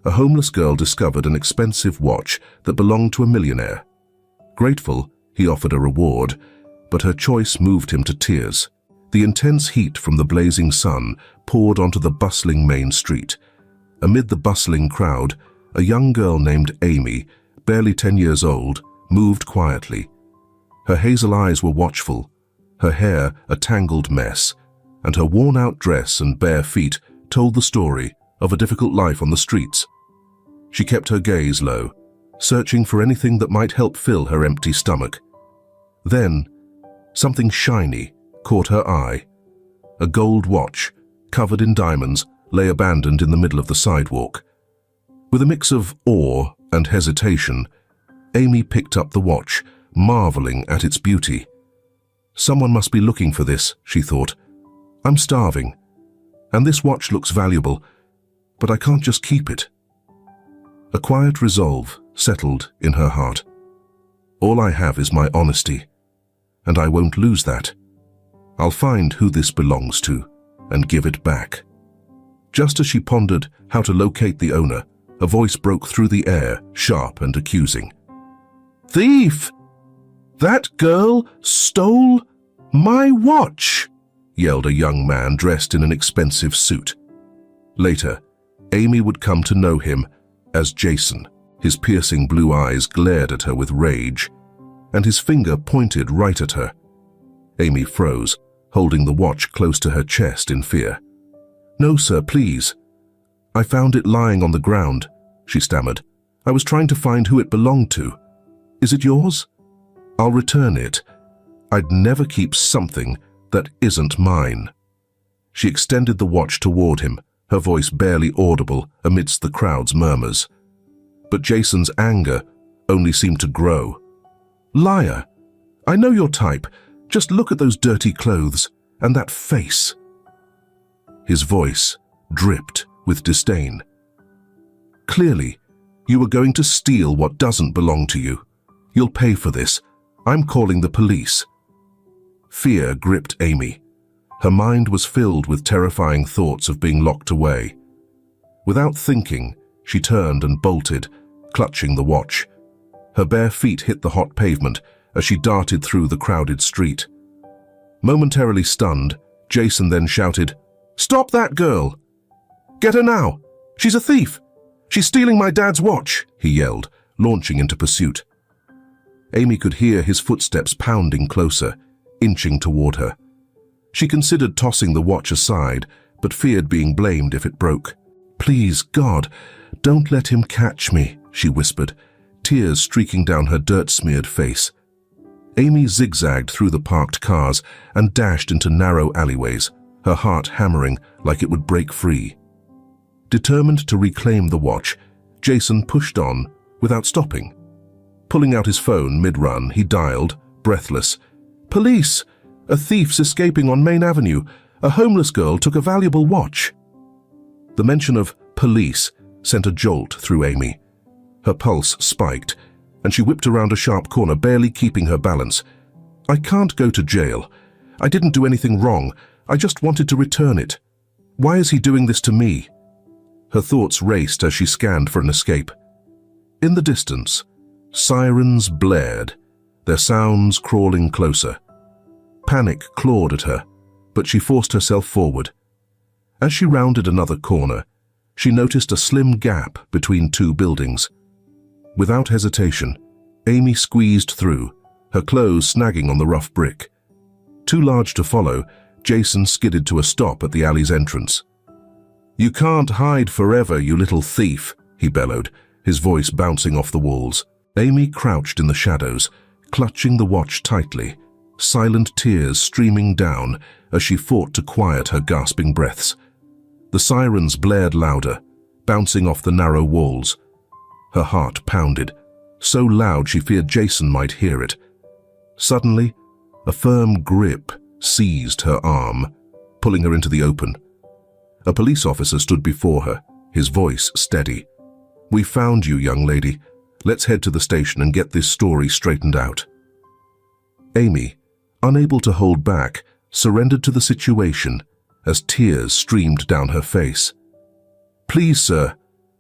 a homeless girl discovered an expensive watch that belonged to a millionaire. Grateful, he offered a reward, but her choice moved him to tears. The intense heat from the blazing sun poured onto the bustling main street. Amid the bustling crowd, a young girl named Amy, barely 10 years old, moved quietly. Her hazel eyes were watchful, her hair a tangled mess, and her worn-out dress and bare feet told the story of a difficult life on the streets. She kept her gaze low, searching for anything that might help fill her empty stomach. Then, something shiny caught her eye. A gold watch, covered in diamonds, lay abandoned in the middle of the sidewalk. With a mix of awe and hesitation, Amy picked up the watch, marveling at its beauty. Someone must be looking for this, she thought. I'm starving, and this watch looks valuable, but I can't just keep it. A quiet resolve settled in her heart. All I have is my honesty, and I won't lose that. I'll find who this belongs to and give it back. Just as she pondered how to locate the owner, a voice broke through the air, sharp and accusing. "Thief! That girl stole my watch!" yelled a young man dressed in an expensive suit. Later, Amy would come to know him as Jason. His piercing blue eyes glared at her with rage, and his finger pointed right at her. Amy froze, holding the watch close to her chest in fear. "No, sir, please. I found it lying on the ground," she stammered. "I was trying to find who it belonged to. Is it yours? I'll return it. I'd never keep something that isn't mine." She extended the watch toward him, her voice barely audible amidst the crowd's murmurs. But Jason's anger only seemed to grow. "Liar! I know your type. Just look at those dirty clothes and that face." His voice dripped with disdain. "Clearly, you were going to steal what doesn't belong to you. You'll pay for this. I'm calling the police." Fear gripped Amy. Her mind was filled with terrifying thoughts of being locked away. Without thinking, she turned and bolted, clutching the watch. Her bare feet hit the hot pavement as she darted through the crowded street. Momentarily stunned, Jason then shouted, "Stop that girl! Get her now! She's a thief! She's stealing my dad's watch!" he yelled, launching into pursuit. Amy could hear his footsteps pounding closer, inching toward her. She considered tossing the watch aside, but feared being blamed if it broke. "Please, God, don't let him catch me," she whispered, tears streaking down her dirt-smeared face. Amy zigzagged through the parked cars and dashed into narrow alleyways, her heart hammering like it would break free. Determined to reclaim the watch, Jason pushed on without stopping. Pulling out his phone mid-run, he dialed, breathless, "Police! A thief's escaping on Main Avenue. A homeless girl took a valuable watch." The mention of police sent a jolt through Amy. Her pulse spiked, and she whipped around a sharp corner, barely keeping her balance. "I can't go to jail. I didn't do anything wrong. I just wanted to return it. Why is he doing this to me?" Her thoughts raced as she scanned for an escape. In the distance, sirens blared, their sounds crawling closer. Panic clawed at her, but she forced herself forward. As she rounded another corner, she noticed a slim gap between two buildings. Without hesitation, Amy squeezed through, her clothes snagging on the rough brick. Too large to follow, Jason skidded to a stop at the alley's entrance. "You can't hide forever, you little thief," he bellowed, his voice bouncing off the walls. Amy crouched in the shadows, clutching the watch tightly, silent tears streaming down as she fought to quiet her gasping breaths. The sirens blared louder, bouncing off the narrow walls. Her heart pounded, so loud she feared Jason might hear it. Suddenly, a firm grip seized her arm, pulling her into the open. A police officer stood before her, his voice steady. "We found you, young lady. Let's head to the station and get this story straightened out." Amy, unable to hold back, surrendered to the situation as tears streamed down her face. "Please, sir,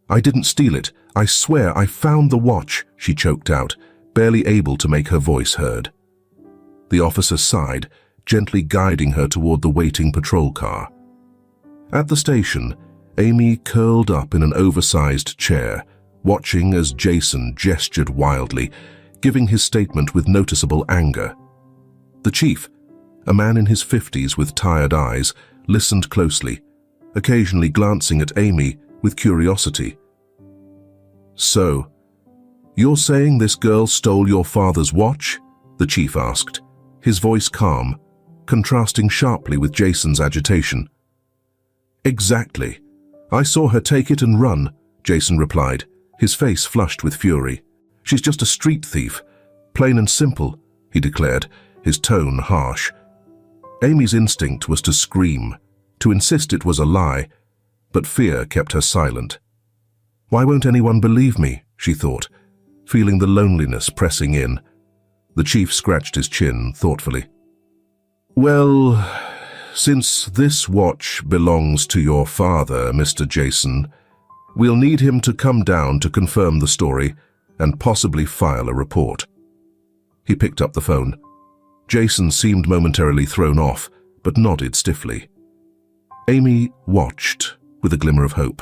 "I didn't steal it. I swear I found the watch," she choked out, barely able to make her voice heard. The officer sighed, gently guiding her toward the waiting patrol car. At the station, Amy curled up in an oversized chair, watching as Jason gestured wildly, giving his statement with noticeable anger. The chief, a man in his 50s with tired eyes, listened closely, occasionally glancing at Amy with curiosity. "So, you're saying this girl stole your father's watch?" the chief asked, his voice calm, contrasting sharply with Jason's agitation. "Exactly. I saw her take it and run," Jason replied, his face flushed with fury. "She's just a street thief. Plain and simple," he declared, his tone harsh. Amy's instinct was to scream, to insist it was a lie, but fear kept her silent. "Why won't anyone believe me?" she thought, feeling the loneliness pressing in. The chief scratched his chin thoughtfully. "Well, since this watch belongs to your father, Mr. Jason, we'll need him to come down to confirm the story and possibly file a report." He picked up the phone. Jason seemed momentarily thrown off, but nodded stiffly. Amy watched with a glimmer of hope.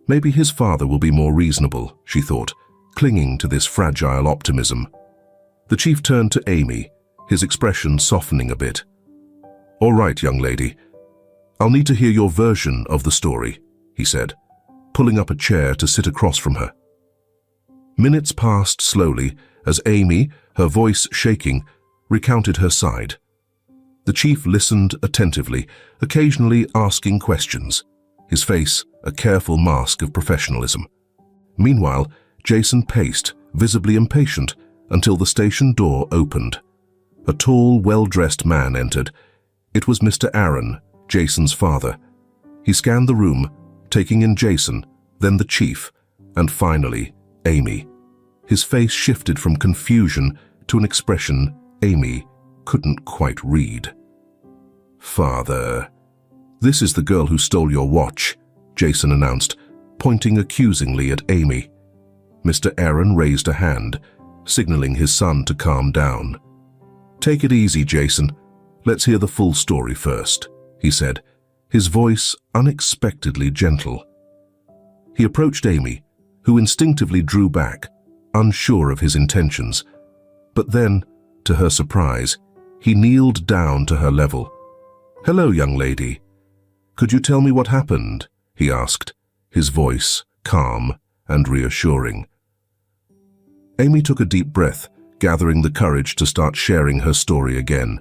Maybe his father will be more reasonable, she thought, clinging to this fragile optimism. The chief turned to Amy, his expression softening a bit. "All right, young lady. I'll need to hear your version of the story," he said, pulling up a chair to sit across from her. Minutes passed slowly as Amy, her voice shaking, recounted her side. The chief listened attentively, occasionally asking questions, his face a careful mask of professionalism. Meanwhile, Jason paced, visibly impatient, until the station door opened. A tall, well-dressed man entered. It was Mr. Aaron, Jason's father. He scanned the room, taking in Jason, then the chief, and finally, Amy. His face shifted from confusion to an expression Amy couldn't quite read. "Father, this is the girl who stole your watch," Jason announced, pointing accusingly at Amy. Mr. Aaron raised a hand, signaling his son to calm down. "Take it easy, Jason. Let's hear the full story first," he said, his voice unexpectedly gentle. He approached Amy, who instinctively drew back, unsure of his intentions. But then, to her surprise, he kneeled down to her level. "Hello, young lady. Could you tell me what happened?" he asked, his voice calm and reassuring. Amy took a deep breath, gathering the courage to start sharing her story again.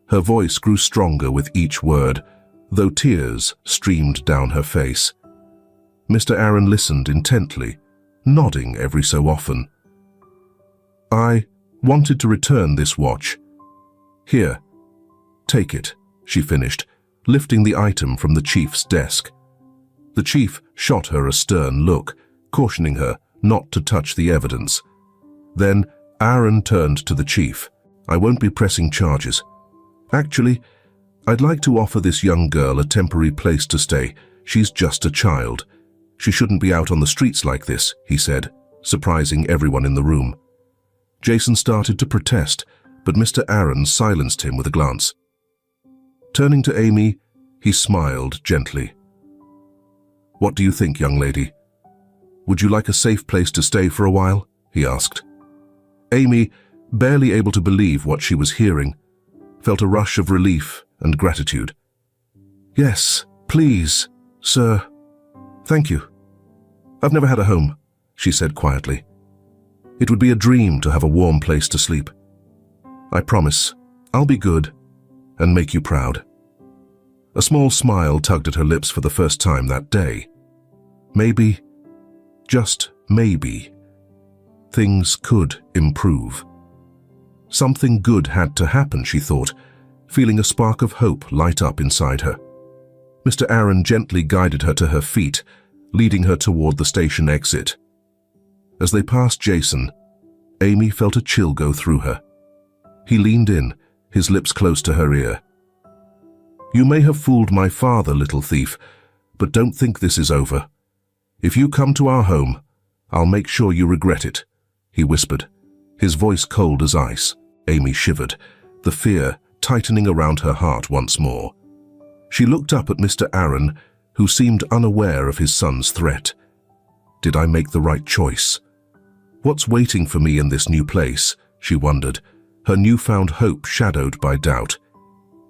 Her voice grew stronger with each word, though tears streamed down her face. Mr. Aaron listened intently, nodding every so often. "I wanted to return this watch. Here, take it," she finished, lifting the item from the chief's desk. The chief shot her a stern look, cautioning her not to touch the evidence. Then Aaron turned to the chief. "I won't be pressing charges. Actually, I'd like to offer this young girl a temporary place to stay. She's just a child. She shouldn't be out on the streets like this," he said, surprising everyone in the room. Jason started to protest, but Mr. Aaron silenced him with a glance. Turning to Amy, he smiled gently. "What do you think, young lady? Would you like a safe place to stay for a while?" he asked. Amy, barely able to believe what she was hearing, felt a rush of relief and gratitude. "Yes, please, sir. Thank you. I've never had a home," she said quietly. "It would be a dream to have a warm place to sleep. I promise I'll be good and make you proud." A small smile tugged at her lips for the first time that day. Maybe, just maybe, things could improve. Something good had to happen, she thought, feeling a spark of hope light up inside her. Mr. Aaron gently guided her to her feet, leading her toward the station exit. As they passed Jason, Amy felt a chill go through her. He leaned in, his lips close to her ear. "You may have fooled my father, little thief, but don't think this is over. "If you come to our home, I'll make sure you regret it," he whispered, his voice cold as ice. Amy shivered, the fear tightening around her heart once more. She looked up at Mr. Aaron, who seemed unaware of his son's threat. Did I make the right choice? What's waiting for me in this new place? She wondered, her newfound hope shadowed by doubt.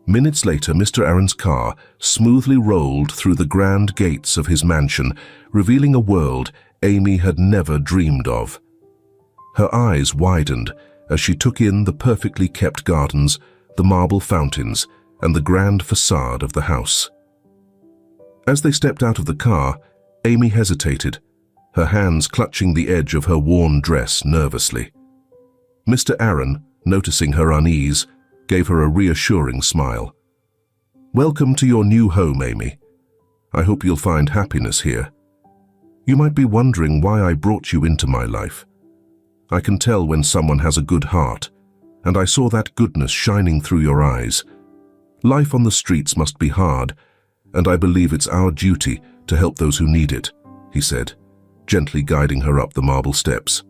Minutes later, Mr. Aaron's car smoothly rolled through the grand gates of his mansion, revealing a world Amy had never dreamed of. Her eyes widened as she took in the perfectly kept gardens, the marble fountains, and the grand facade of the house. As they stepped out of the car, Amy hesitated, her hands clutching the edge of her worn dress nervously. Mr. Aaron, noticing her unease, gave her a reassuring smile. "Welcome to your new home, Amy. I hope you'll find happiness here. You might be wondering why I brought you into my life. I can tell when someone has a good heart, and I saw that goodness shining through your eyes. Life on the streets must be hard, and I believe it's our duty to help those who need it," he said, gently guiding her up the marble steps.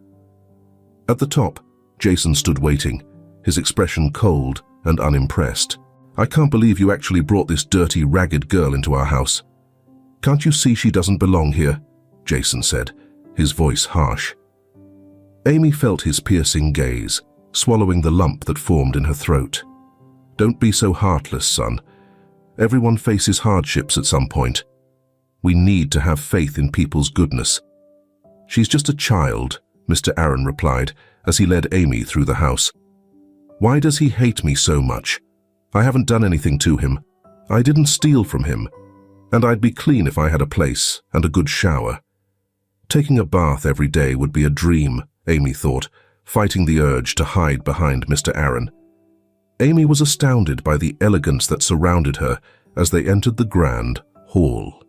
At the top, Jason stood waiting, his expression cold and unimpressed. "I can't believe you actually brought this dirty, ragged girl into our house. Can't you see she doesn't belong here?" Jason said, his voice harsh. Amy felt his piercing gaze, swallowing the lump that formed in her throat. "Don't be so heartless, son. Everyone faces hardships at some point. We need to have faith in people's goodness." "She's just a child," Mr. Aaron replied as he led Amy through the house. "Why does he hate me so much? I haven't done anything to him. I didn't steal from him. And I'd be clean if I had a place and a good shower." Taking a bath every day would be a dream, Amy thought, fighting the urge to hide behind Mr. Aaron. Amy was astounded by the elegance that surrounded her as they entered the grand hall.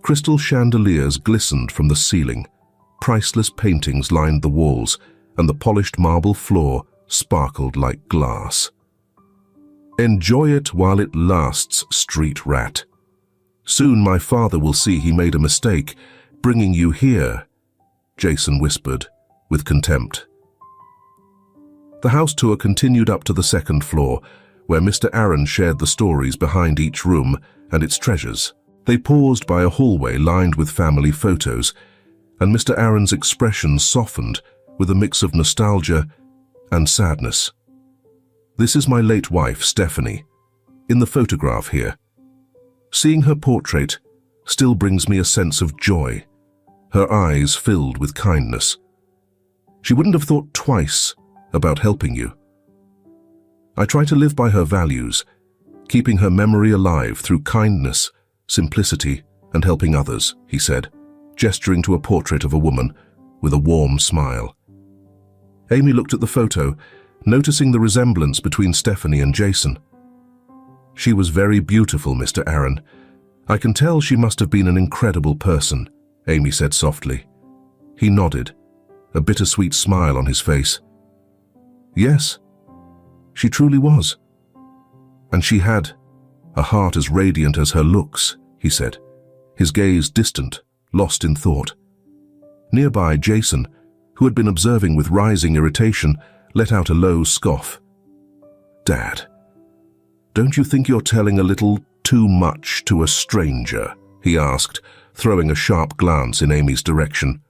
Crystal chandeliers glistened from the ceiling, priceless paintings lined the walls, and the polished marble floor sparkled like glass. "Enjoy it while it lasts, street rat. Soon my father will see he made a mistake, bringing you here," Jason whispered, with contempt. The house tour continued up to the second floor, where Mr. Aaron shared the stories behind each room and its treasures. They paused by a hallway lined with family photos, and Mr. Aaron's expression softened with a mix of nostalgia and sadness. "This is my late wife, Stephanie, in the photograph here. Seeing her portrait still brings me a sense of joy." Her eyes filled with kindness. "She wouldn't have thought twice about helping you. I try to live by her values, keeping her memory alive through kindness, simplicity, and helping others," he said, gesturing to a portrait of a woman with a warm smile. Amy looked at the photo, noticing the resemblance between Stephanie and Jason. "She was very beautiful, Mr. Aaron. I can tell she must have been an incredible person," Amy said softly. He nodded, a bittersweet smile on his face. "Yes, she truly was. And she had a heart as radiant as her looks," he said, his gaze distant, lost in thought. Nearby, Jason, who had been observing with rising irritation, let out a low scoff. "Dad, don't you think you're telling a little too much to a stranger?" he asked, throwing a sharp glance in Amy's direction.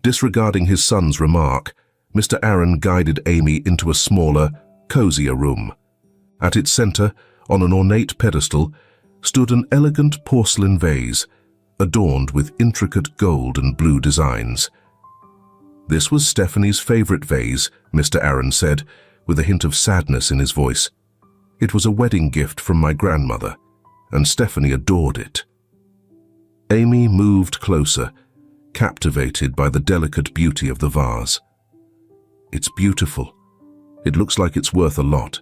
Disregarding his son's remark, Mr. Aaron guided Amy into a smaller, cozier room. At its center, on an ornate pedestal, stood an elegant porcelain vase, adorned with intricate gold and blue designs. "This was Stephanie's favorite vase," Mr. Aaron said, with a hint of sadness in his voice. "It was a wedding gift from my grandmother, and Stephanie adored it." Amy moved closer, captivated by the delicate beauty of the vase. "It's beautiful. It looks like it's worth a lot.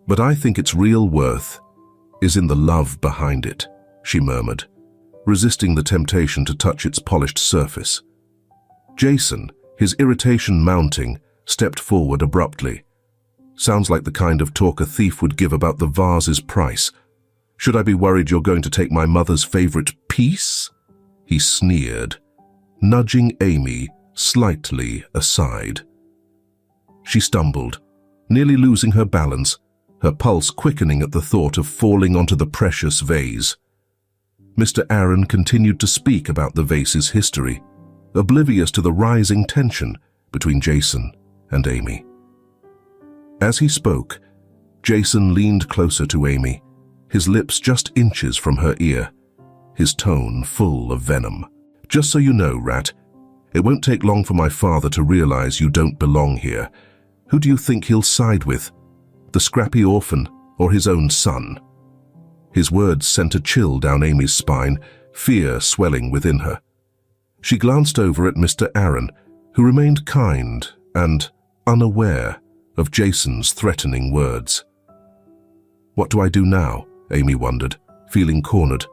But I think its real worth is in the love behind it," she murmured, resisting the temptation to touch its polished surface. Jason, his irritation mounting, stepped forward abruptly. "Sounds like the kind of talk a thief would give about the vase's price. Should I be worried you're going to take my mother's favorite piece?" he sneered, nudging Amy slightly aside. She stumbled, nearly losing her balance, her pulse quickening at the thought of falling onto the precious vase. Mr. Aaron continued to speak about the vase's history, oblivious to the rising tension between Jason and Amy. As he spoke, Jason leaned closer to Amy, his lips just inches from her ear, his tone full of venom. "Just so you know, Rat, it won't take long for my father to realize you don't belong here. Who do you think he'll side with? The scrappy orphan or his own son?" His words sent a chill down Amy's spine, fear swelling within her. She glanced over at Mr. Aaron, who remained kind and unaware of Jason's threatening words. "What do I do now?" Amy wondered, feeling cornered.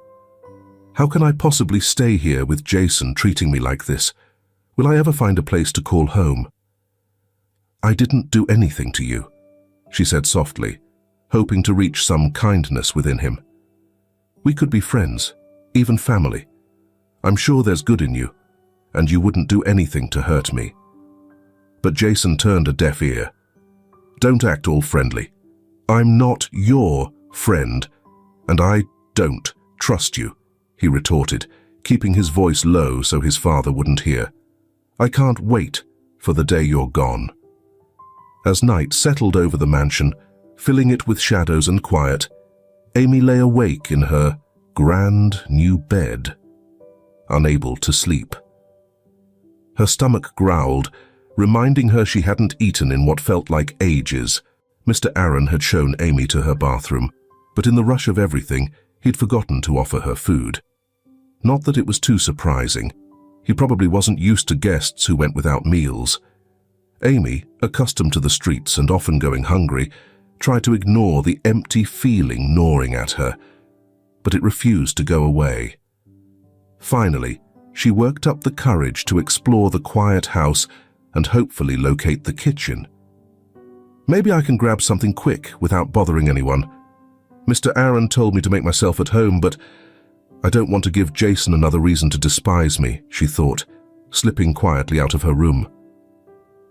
"How can I possibly stay here with Jason treating me like this? Will I ever find a place to call home?" "I didn't do anything to you," she said softly, hoping to reach some kindness within him. "We could be friends, even family. I'm sure there's good in you, and you wouldn't do anything to hurt me." But Jason turned a deaf ear. "Don't act all friendly. I'm not your friend, and I don't trust you," he retorted, keeping his voice low so his father wouldn't hear. "I can't wait for the day you're gone." As night settled over the mansion, filling it with shadows and quiet, Amy lay awake in her grand new bed, unable to sleep. Her stomach growled, reminding her she hadn't eaten in what felt like ages. Mr. Aaron had shown Amy to her bathroom, but in the rush of everything, he'd forgotten to offer her food. Not that it was too surprising. He probably wasn't used to guests who went without meals. Amy, accustomed to the streets and often going hungry, tried to ignore the empty feeling gnawing at her, but it refused to go away. Finally, she worked up the courage to explore the quiet house and hopefully locate the kitchen. "Maybe I can grab something quick without bothering anyone. Mr. Aaron told me to make myself at home, but I don't want to give Jason another reason to despise me," she thought, slipping quietly out of her room.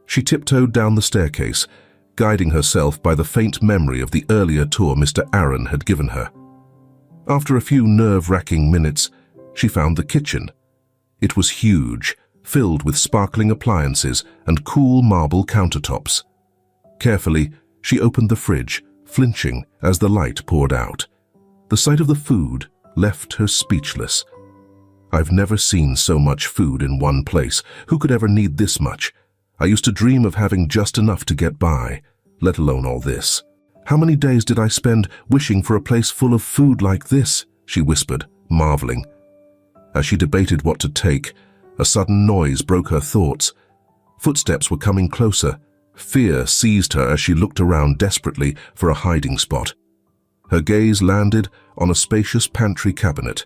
She tiptoed down the staircase, guiding herself by the faint memory of the earlier tour Mr. Aaron had given her. After a few nerve-wracking minutes, she found the kitchen. It was huge, filled with sparkling appliances and cool marble countertops. Carefully, she opened the fridge, flinching as the light poured out. The sight of the food left her speechless. "I've never seen so much food in one place. Who could ever need this much? I used to dream of having just enough to get by, let alone all this. How many days did I spend wishing for a place full of food like this?" she whispered, marveling. As she debated what to take, a sudden noise broke her thoughts. Footsteps were coming closer. Fear seized her as she looked around desperately for a hiding spot. Her gaze landed on a spacious pantry cabinet.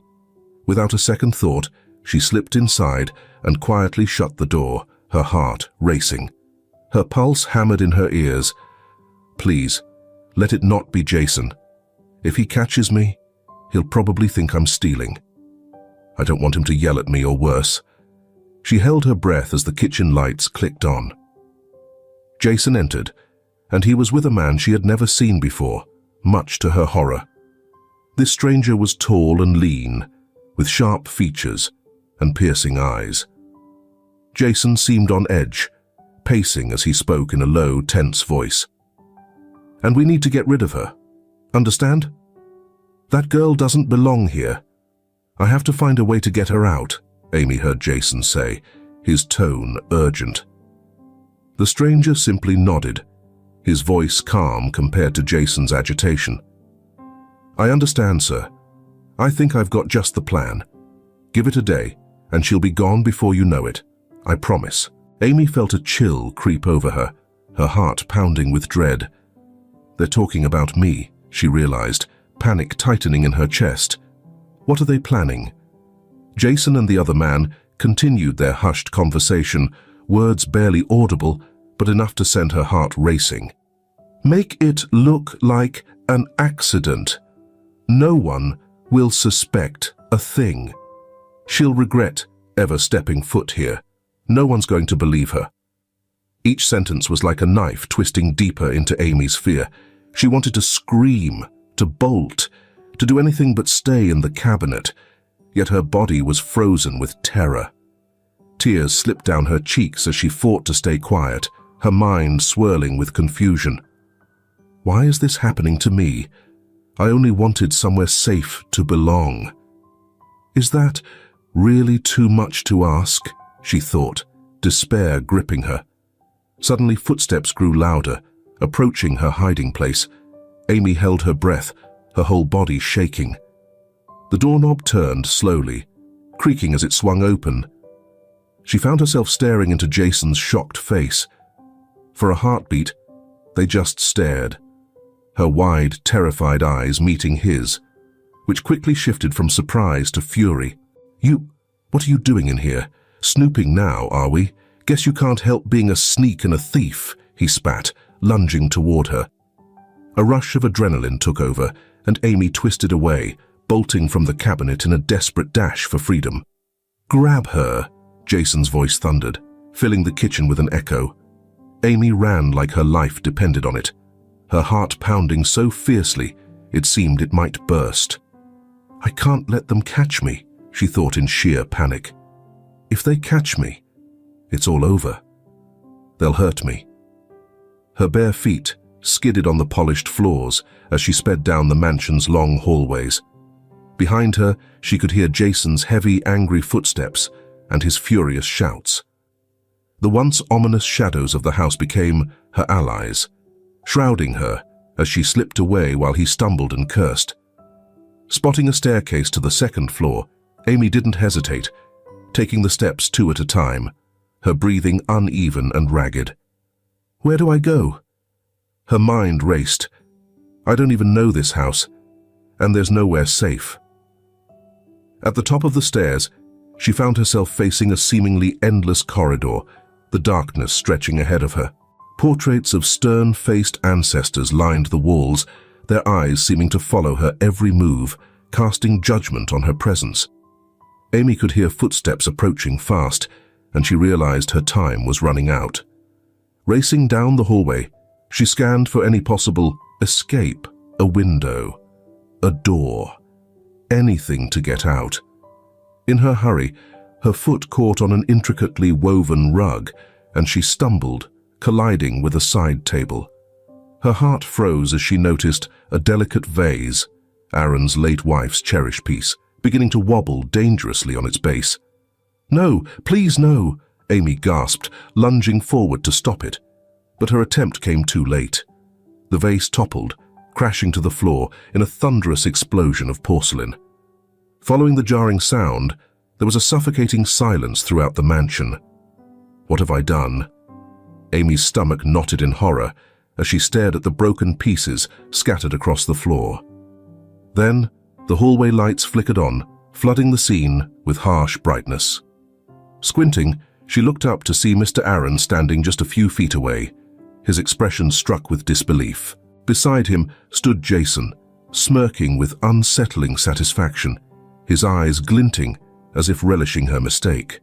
Without a second thought, she slipped inside and quietly shut the door, her heart racing. Her pulse hammered in her ears. "Please, let it not be Jason. If he catches me, he'll probably think I'm stealing. I don't want him to yell at me or worse." She held her breath as the kitchen lights clicked on. Jason entered, and he was with a man she had never seen before, much to her horror. This stranger was tall and lean, with sharp features and piercing eyes. Jason seemed on edge, pacing as he spoke in a low, tense voice. "And we need to get rid of her. Understand? That girl doesn't belong here. I have to find a way to get her out," Amy heard Jason say, his tone urgent. The stranger simply nodded, his voice calm compared to Jason's agitation. "I understand, sir. I think I've got just the plan. Give it a day, and she'll be gone before you know it. I promise." Amy felt a chill creep over her, her heart pounding with dread. "They're talking about me," she realized, panic tightening in her chest. What are they planning? Jason and the other man continued their hushed conversation, words barely audible, but enough to send her heart racing. "Make it look like an accident. No one will suspect a thing." She'll regret ever stepping foot here. No one's going to believe her. Each sentence was like a knife twisting deeper into Amy's fear. She wanted to scream, to bolt, to do anything but stay in the cabinet, yet her body was frozen with terror. Tears slipped down her cheeks as she fought to stay quiet, her mind swirling with confusion. Why is this happening to me? I only wanted somewhere safe to belong. Is that really too much to ask? She thought, despair gripping her. Suddenly footsteps grew louder, approaching her hiding place. Amy held her breath, her whole body shaking. The doorknob turned slowly, creaking as it swung open. She found herself staring into Jason's shocked face. For a heartbeat, they just stared, her wide, terrified eyes meeting his, which quickly shifted from surprise to fury. What are you doing in here? Snooping now, are we? Guess you can't help being a sneak and a thief, he spat, lunging toward her. A rush of adrenaline took over, and Amy twisted away, bolting from the cabinet in a desperate dash for freedom. Grab her, Jason's voice thundered, filling the kitchen with an echo. Amy ran like her life depended on it, her heart pounding so fiercely it seemed it might burst. I can't let them catch me, she thought in sheer panic. If they catch me, it's all over. They'll hurt me. Her bare feet skidded on the polished floors as she sped down the mansion's long hallways. Behind her, she could hear Jason's heavy, angry footsteps and his furious shouts. The once ominous shadows of the house became her allies, shrouding her as she slipped away while he stumbled and cursed. Spotting a staircase to the second floor, Amy didn't hesitate, taking the steps 2 at a time, her breathing uneven and ragged. Where do I go? Her mind raced. I don't even know this house, and there's nowhere safe. At the top of the stairs, she found herself facing a seemingly endless corridor, the darkness stretching ahead of her. Portraits of stern-faced ancestors lined the walls, their eyes seeming to follow her every move, casting judgment on her presence. Amy could hear footsteps approaching fast, and she realized her time was running out. Racing down the hallway, she scanned for any possible escape, a window, a door, anything to get out. In her hurry, her foot caught on an intricately woven rug, and she stumbled, colliding with a side table. Her heart froze as she noticed a delicate vase, Aaron's late wife's cherished piece, beginning to wobble dangerously on its base. No, please no, Amy gasped, lunging forward to stop it. But her attempt came too late. The vase toppled, crashing to the floor in a thunderous explosion of porcelain. Following the jarring sound, there was a suffocating silence throughout the mansion. What have I done? Amy's stomach knotted in horror as she stared at the broken pieces scattered across the floor. Then, the hallway lights flickered on, flooding the scene with harsh brightness. Squinting, she looked up to see Mr. Aaron standing just a few feet away, his expression struck with disbelief. Beside him stood Jason, smirking with unsettling satisfaction, his eyes glinting as if relishing her mistake.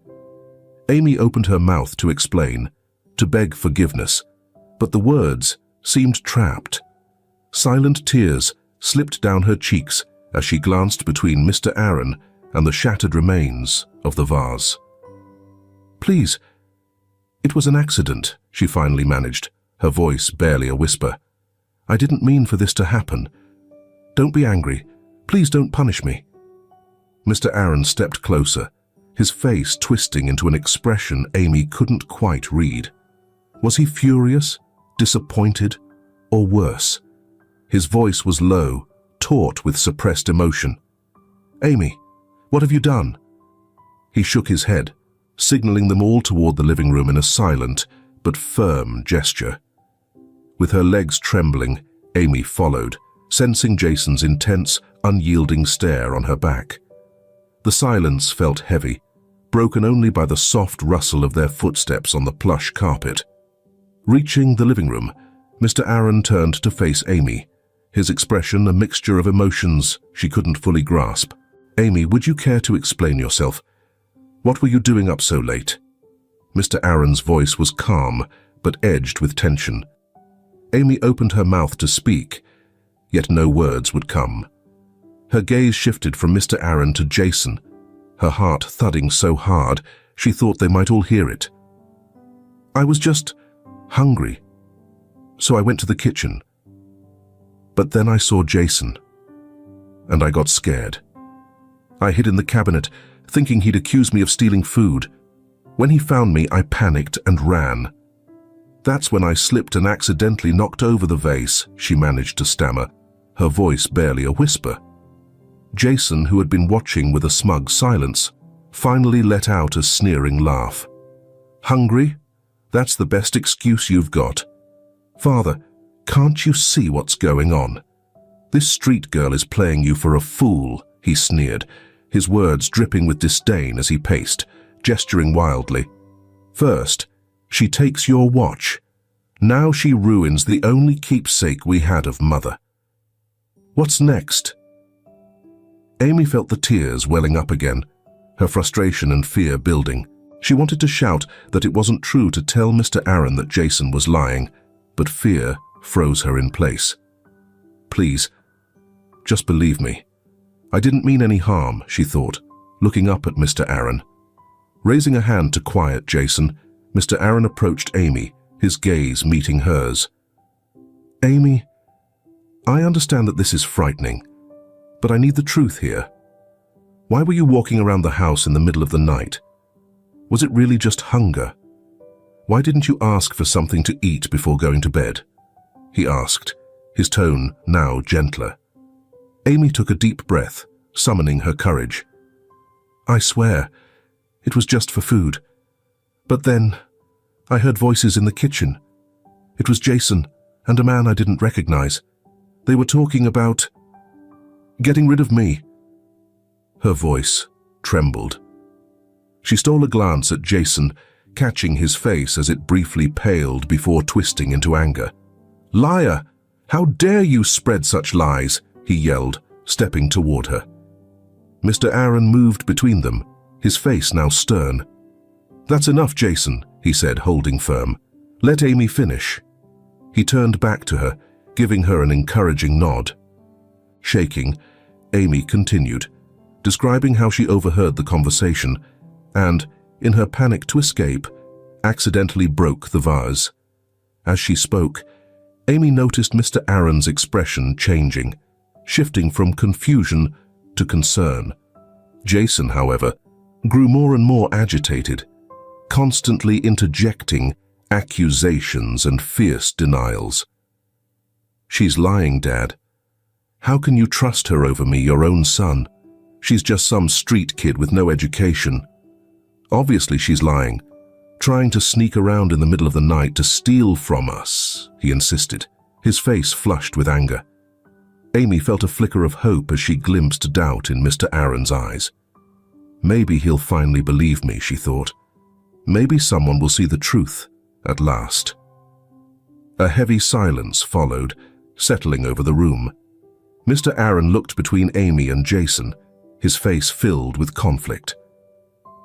Amy opened her mouth to explain, to beg forgiveness, but the words seemed trapped. Silent tears slipped down her cheeks as she glanced between Mr. Aaron and the shattered remains of the vase. Please, it was an accident, she finally managed, her voice barely a whisper. I didn't mean for this to happen. Don't be angry. Please don't punish me. Mr. Aaron stepped closer, his face twisting into an expression Amy couldn't quite read. Was he furious, disappointed, or worse? His voice was low, taut with suppressed emotion. Amy, what have you done? He shook his head, signaling them all toward the living room in a silent but firm gesture. With her legs trembling, Amy followed, sensing Jason's intense, unyielding stare on her back. The silence felt heavy, broken only by the soft rustle of their footsteps on the plush carpet. Reaching the living room, Mr. Aaron turned to face Amy, his expression a mixture of emotions she couldn't fully grasp. Amy, would you care to explain yourself? What were you doing up so late? Mr. Aaron's voice was calm, but edged with tension. Amy opened her mouth to speak, yet no words would come. Her gaze shifted from Mr. Aaron to Jason, her heart thudding so hard she thought they might all hear it. I was just hungry, so I went to the kitchen. But then I saw Jason, and I got scared. I hid in the cabinet, thinking he'd accuse me of stealing food. When he found me, I panicked and ran. That's when I slipped and accidentally knocked over the vase, she managed to stammer, her voice barely a whisper. Jason, who had been watching with a smug silence, finally let out a sneering laugh. Hungry? That's the best excuse you've got. Father, can't you see what's going on? This street girl is playing you for a fool, he sneered, his words dripping with disdain as he paced, gesturing wildly. First, she takes your watch. Now she ruins the only keepsake we had of Mother. What's next? Amy felt the tears welling up again, her frustration and fear building. She wanted to shout that it wasn't true to tell Mr. Aaron that Jason was lying, but fear froze her in place. Please, just believe me. I didn't mean any harm, she thought, looking up at Mr. Aaron. Raising a hand to quiet Jason, Mr. Aaron approached Amy, his gaze meeting hers. Amy, I understand that this is frightening, but I need the truth here. Why were you walking around the house in the middle of the night? Was it really just hunger? Why didn't you ask for something to eat before going to bed? He asked, his tone now gentler. Amy took a deep breath, summoning her courage. I swear, it was just for food. But then, I heard voices in the kitchen. It was Jason and a man I didn't recognize. They were talking about getting rid of me. Her voice trembled. She stole a glance at Jason, catching his face as it briefly paled before twisting into anger. Liar! How dare you spread such lies? He yelled, stepping toward her. Mr. Aaron moved between them, his face now stern. That's enough, Jason, he said, holding firm. Let Amy finish. He turned back to her, giving her an encouraging nod. Shaking, Amy continued, describing how she overheard the conversation and, in her panic to escape, accidentally broke the vase. As she spoke, Amy noticed Mr. Aaron's expression changing, shifting from confusion to concern. Jason, however, grew more and more agitated, constantly interjecting accusations and fierce denials. She's lying, Dad. How can you trust her over me, your own son? She's just some street kid with no education. Obviously she's lying, trying to sneak around in the middle of the night to steal from us, he insisted, his face flushed with anger. Amy felt a flicker of hope as she glimpsed doubt in Mr. Aaron's eyes. Maybe he'll finally believe me, she thought. Maybe someone will see the truth, at last. A heavy silence followed, settling over the room. Mr. Aaron looked between Amy and Jason, his face filled with conflict.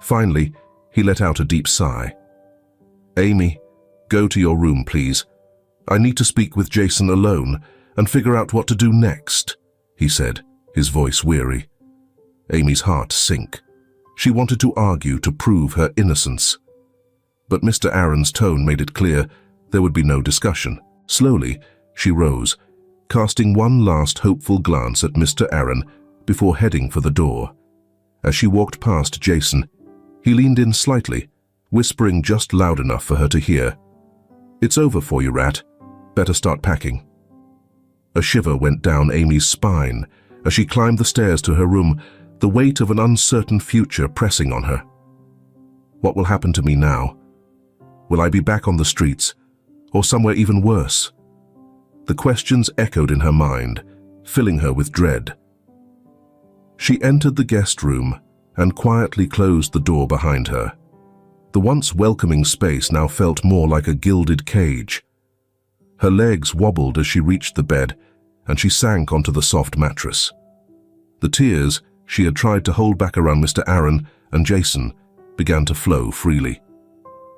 Finally, he let out a deep sigh. Amy, go to your room, please. I need to speak with Jason alone and figure out what to do next, he said, his voice weary. Amy's heart sank. She wanted to argue to prove her innocence. But Mr. Aaron's tone made it clear there would be no discussion. Slowly, she rose, casting one last hopeful glance at Mr. Aaron before heading for the door. As she walked past Jason, he leaned in slightly, whispering just loud enough for her to hear. It's over for you, Rat. Better start packing. A shiver went down Amy's spine as she climbed the stairs to her room, the weight of an uncertain future pressing on her. What will happen to me now? Will I be back on the streets, or somewhere even worse? The questions echoed in her mind, filling her with dread. She entered the guest room and quietly closed the door behind her. The once welcoming space now felt more like a gilded cage. Her legs wobbled as she reached the bed, and she sank onto the soft mattress. The tears she had tried to hold back around Mr. Aaron and Jason began to flow freely.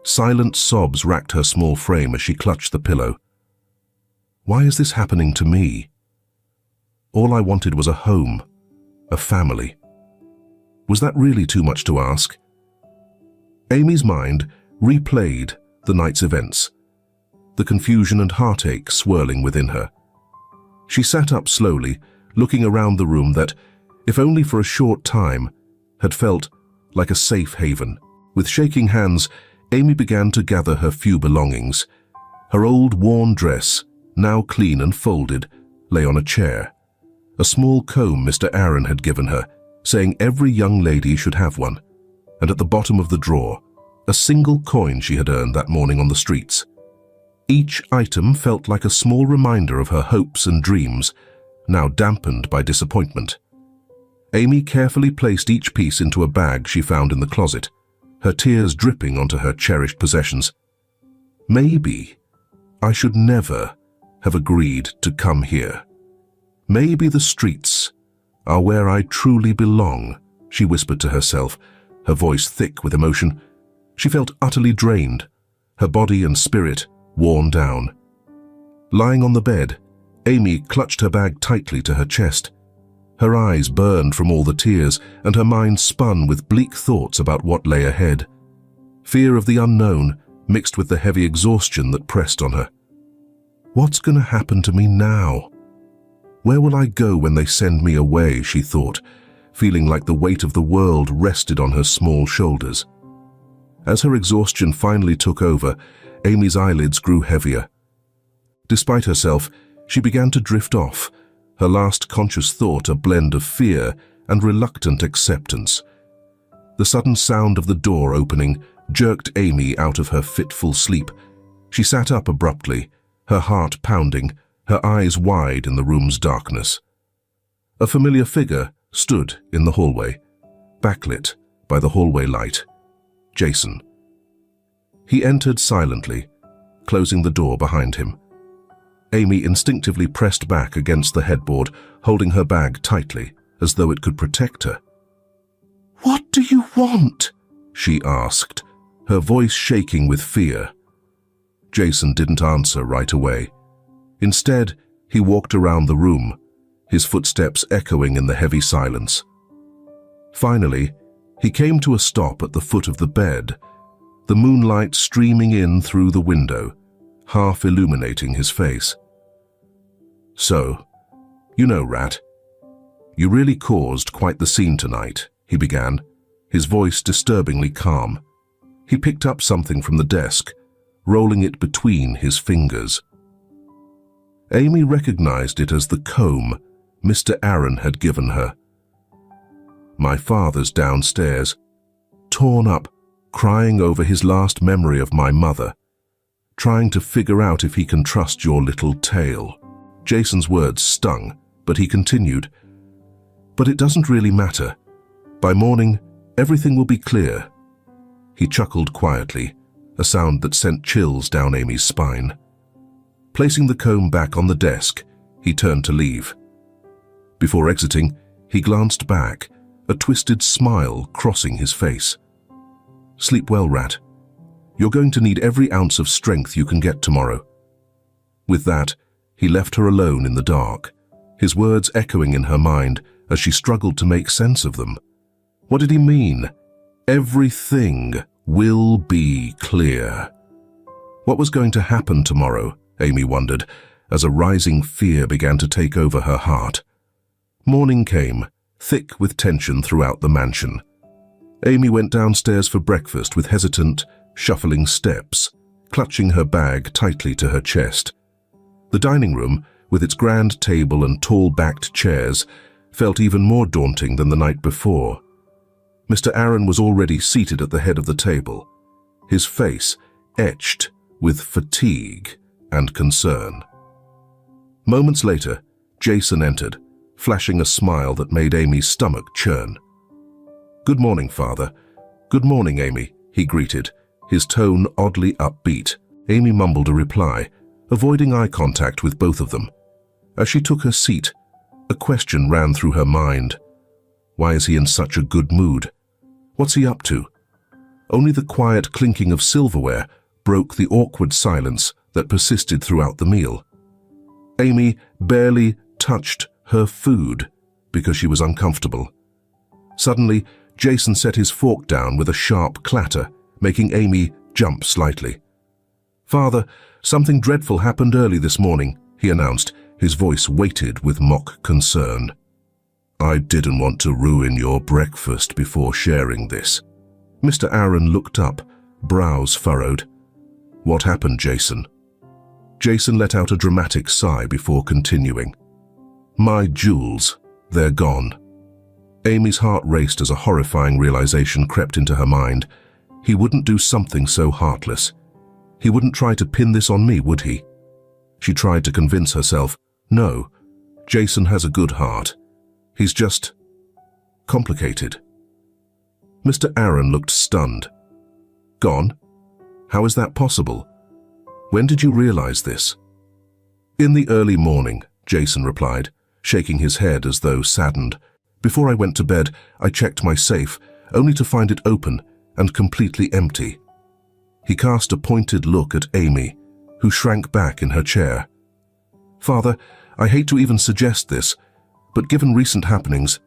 Silent sobs racked her small frame as she clutched the pillow. Why is this happening to me? All I wanted was a home, a family. Was that really too much to ask? Amy's mind replayed the night's events, the confusion and heartache swirling within her. She sat up slowly, looking around the room that, if only for a short time, had felt like a safe haven. With shaking hands, Amy began to gather her few belongings. Her old worn dress, now clean and folded, lay on a chair. A small comb Mr. Aaron had given her, saying every young lady should have one, and at the bottom of the drawer, a single coin she had earned that morning on the streets. Each item felt like a small reminder of her hopes and dreams, now dampened by disappointment. Amy carefully placed each piece into a bag she found in the closet, her tears dripping onto her cherished possessions. Maybe I should never have agreed to come here. Maybe the streets are where I truly belong, she whispered to herself, her voice thick with emotion. She felt utterly drained, her body and spirit worn down. Lying on the bed, Amy clutched her bag tightly to her chest. Her eyes burned from all the tears, and her mind spun with bleak thoughts about what lay ahead. Fear of the unknown mixed with the heavy exhaustion that pressed on her. What's going to happen to me now? Where will I go when they send me away, she thought, feeling like the weight of the world rested on her small shoulders. As her exhaustion finally took over, Amy's eyelids grew heavier. Despite herself, she began to drift off, her last conscious thought a blend of fear and reluctant acceptance. The sudden sound of the door opening jerked Amy out of her fitful sleep. She sat up abruptly, her heart pounding, her eyes wide in the room's darkness. A familiar figure stood in the hallway, backlit by the hallway light. Jason. He entered silently, closing the door behind him. Amy instinctively pressed back against the headboard, holding her bag tightly, as though it could protect her. "What do you want?" she asked, her voice shaking with fear. Jason didn't answer right away. Instead, he walked around the room, his footsteps echoing in the heavy silence. Finally, he came to a stop at the foot of the bed, the moonlight streaming in through the window, half illuminating his face. "So, you know, Rat, you really caused quite the scene tonight," he began, his voice disturbingly calm. He picked up something from the desk, rolling it between his fingers. Amy recognized it as the comb Mr. Aaron had given her. "My father's downstairs, torn up, crying over his last memory of my mother, trying to figure out if he can trust your little tale." Jason's words stung, but he continued, "But it doesn't really matter. By morning, everything will be clear." He chuckled quietly, a sound that sent chills down Amy's spine. Placing the comb back on the desk, he turned to leave. Before exiting, he glanced back, a twisted smile crossing his face. "Sleep well, Rat. You're going to need every ounce of strength you can get tomorrow." With that, he left her alone in the dark, his words echoing in her mind as she struggled to make sense of them. What did he mean? Everything will be clear. What was going to happen tomorrow, Amy wondered, as a rising fear began to take over her heart. Morning came, thick with tension throughout the mansion. Amy went downstairs for breakfast with hesitant, shuffling steps, clutching her bag tightly to her chest. The dining room, with its grand table and tall-backed chairs, felt even more daunting than the night before. Mr. Aaron was already seated at the head of the table, his face etched with fatigue and concern. Moments later, Jason entered, flashing a smile that made Amy's stomach churn. "Good morning, Father." "Good morning, Amy," he greeted, his tone oddly upbeat. Amy mumbled a reply, avoiding eye contact with both of them. As she took her seat, a question ran through her mind. Why is he in such a good mood? What's he up to? Only the quiet clinking of silverware broke the awkward silence that persisted throughout the meal. Amy barely touched her food because she was uncomfortable. Suddenly, Jason set his fork down with a sharp clatter, making Amy jump slightly. "Father, something dreadful happened early this morning," he announced, his voice weighted with mock concern. "I didn't want to ruin your breakfast before sharing this." Mr. Aaron looked up, brows furrowed. "What happened, Jason?" Jason let out a dramatic sigh before continuing. "My jewels, they're gone." Amy's heart raced as a horrifying realization crept into her mind. He wouldn't do something so heartless. He wouldn't try to pin this on me, would he? She tried to convince herself, no, Jason has a good heart. He's just complicated. Mr. Aaron looked stunned. "Gone? How is that possible? When did you realize this?" "In the early morning," Jason replied, shaking his head as though saddened. "Before I went to bed, I checked my safe, only to find it open and completely empty." He cast a pointed look at Amy, who shrank back in her chair. "Father, I hate to even suggest this, but given recent happenings,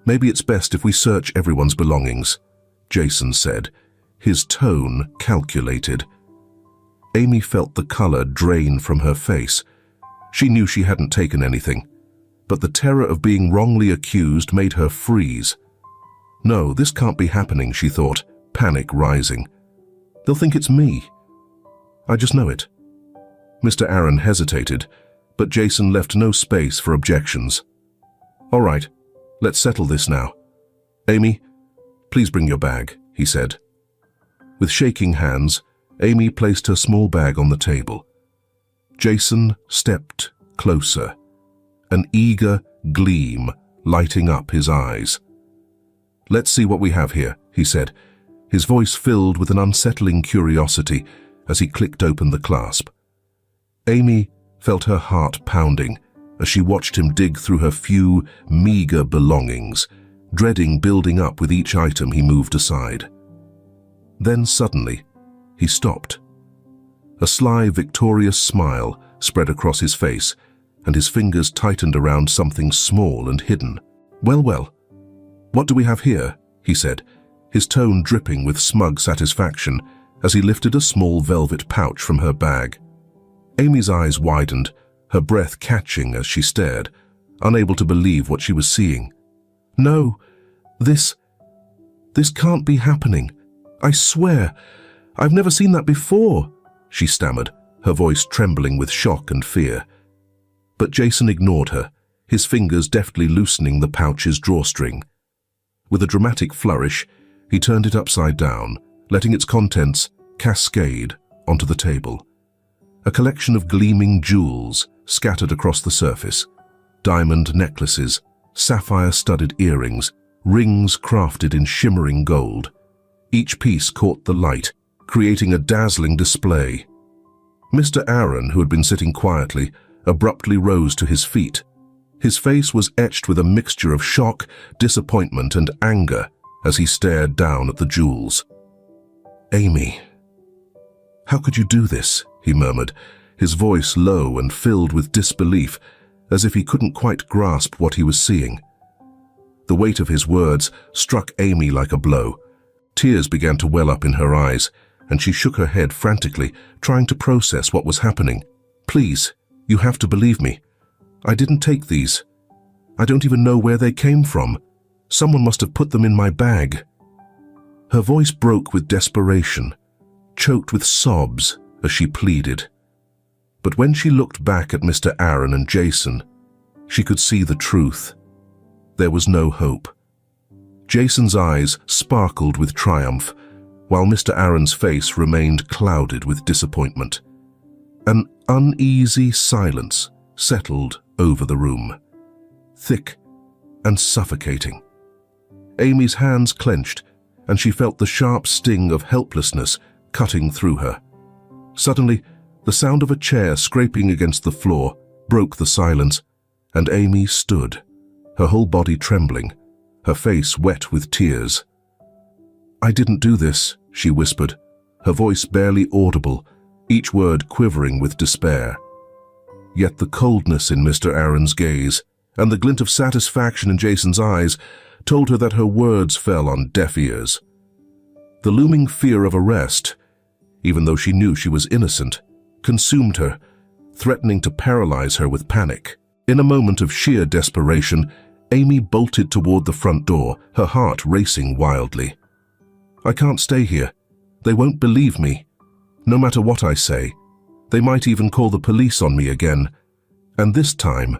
maybe it's best if we search everyone's belongings," Jason said, his tone calculated. Amy felt the color drain from her face. She knew she hadn't taken anything, but the terror of being wrongly accused made her freeze. "No, this can't be happening," she thought, panic rising. "They'll think it's me. I just know it." Mr. Aaron hesitated, but Jason left no space for objections. "All right, let's settle this now. Amy, please bring your bag," he said. With shaking hands, Amy placed her small bag on the table. Jason stepped closer, an eager gleam lighting up his eyes. "Let's see what we have here," he said, his voice filled with an unsettling curiosity as he clicked open the clasp. Amy felt her heart pounding as she watched him dig through her few, meager belongings, dreading building up with each item he moved aside. Then suddenly, he stopped. A sly, victorious smile spread across his face, and his fingers tightened around something small and hidden. Well, what do we have here?" he said, his tone dripping with smug satisfaction as he lifted a small velvet pouch from her bag. Amy's eyes widened, her breath catching as she stared, unable to believe what she was seeing. "No, this can't be happening. I swear, I've never seen that before," she stammered, her voice trembling with shock and fear. But Jason ignored her, his fingers deftly loosening the pouch's drawstring. With a dramatic flourish, he turned it upside down, letting its contents cascade onto the table. A collection of gleaming jewels scattered across the surface. Diamond necklaces, sapphire-studded earrings, rings crafted in shimmering gold. Each piece caught the light, creating a dazzling display. Mr. Aaron, who had been sitting quietly, abruptly rose to his feet. His face was etched with a mixture of shock, disappointment, and anger as he stared down at the jewels. "Amy, how could you do this?" he murmured, his voice low and filled with disbelief, as if he couldn't quite grasp what he was seeing. The weight of his words struck Amy like a blow. Tears began to well up in her eyes, and she shook her head frantically, trying to process what was happening. "Please, you have to believe me. I didn't take these. I don't even know where they came from. Someone must have put them in my bag." Her voice broke with desperation, choked with sobs as she pleaded. But when she looked back at Mr. Aaron and Jason, she could see the truth. There was no hope. Jason's eyes sparkled with triumph, while Mr. Aaron's face remained clouded with disappointment. An uneasy silence settled over the room, thick and suffocating. Amy's hands clenched, and she felt the sharp sting of helplessness cutting through her. Suddenly, the sound of a chair scraping against the floor broke the silence, and Amy stood, her whole body trembling, her face wet with tears. "I didn't do this," she whispered, her voice barely audible, each word quivering with despair. Yet the coldness in Mr. Aaron's gaze and the glint of satisfaction in Jason's eyes told her that her words fell on deaf ears. The looming fear of arrest, even though she knew she was innocent, consumed her, threatening to paralyze her with panic. In a moment of sheer desperation, Amy bolted toward the front door, her heart racing wildly. "I can't stay here. They won't believe me. No matter what I say. They might even call the police on me again. And this time,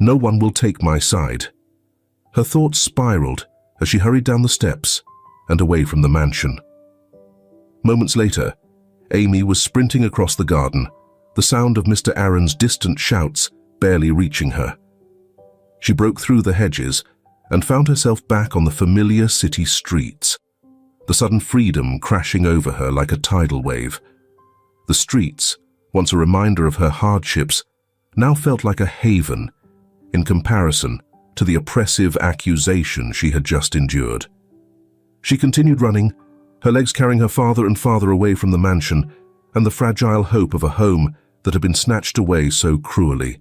no one will take my side." Her thoughts spiraled as she hurried down the steps and away from the mansion. Moments later, Amy was sprinting across the garden, the sound of Mr. Aaron's distant shouts barely reaching her. She broke through the hedges and found herself back on the familiar city streets, the sudden freedom crashing over her like a tidal wave. The streets, once a reminder of her hardships, now felt like a haven in comparison to the oppressive accusation she had just endured. She continued running, her legs carrying her farther and farther away from the mansion and the fragile hope of a home that had been snatched away so cruelly.